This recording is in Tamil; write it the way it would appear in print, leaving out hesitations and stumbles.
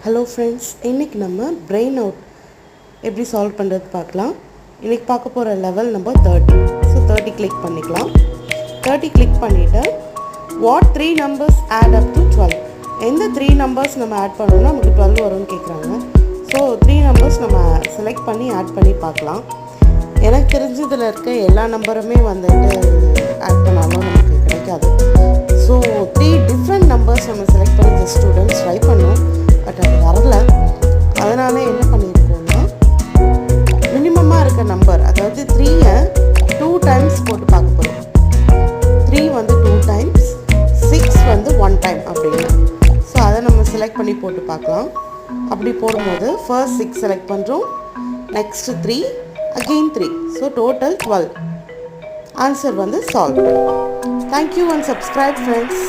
ஹலோ ஃப்ரெண்ட்ஸ், இன்றைக்கி நம்ம பிரெயின் அவுட் எப்படி சால்வ் பண்ணுறது பார்க்கலாம். இன்றைக்கி பார்க்க போகிற லெவல் நம்பர் 30. ஸோ 30 கிளிக் பண்ணிக்கலாம். 30 கிளிக் பண்ணிவிட்டு what 3 numbers add up to 12. எந்த 3 நம்பர்ஸ் நம்ம ஆட் பண்ணோம்னா நமக்கு 12 வரும்னு கேட்குறாங்க. ஸோ 3 நம்பர்ஸ் நம்ம செலக்ட் பண்ணி ஆட் பண்ணி பார்க்கலாம். எனக்கு தெரிஞ்சதில் இருக்க எல்லா நம்பருமே வந்துட்டு ஆட் பண்ணாலும் நமக்கு கிடைக்காது. ஸோ 3 டிஃப்ரெண்ட் நம்பர்ஸ் நம்ம செலக்ட் பண்ணி த ஸ்டூடெண்ட்ஸ் ட்ரை பண்ணோம். பட் அது வரல. அதனால் என்ன பண்ணியிருக்கோன்னா மினிமமாக இருக்க நம்பர், அதாவது 3-ஐ 2 டைம்ஸ் போட்டு பார்க்க போகிறோம். 3 வந்து 2 டைம்ஸ், 6 வந்து 1 டைம் அப்படின்னு. ஸோ அதை நம்ம செலக்ட் பண்ணி போட்டு பார்க்கலாம். அப்படி போடும்போது ஃபர்ஸ்ட் 6 செலக்ட் பண்ணுறோம், next 3, again 3. So total 12. Answer வந்து solve. Thank you and subscribe friends.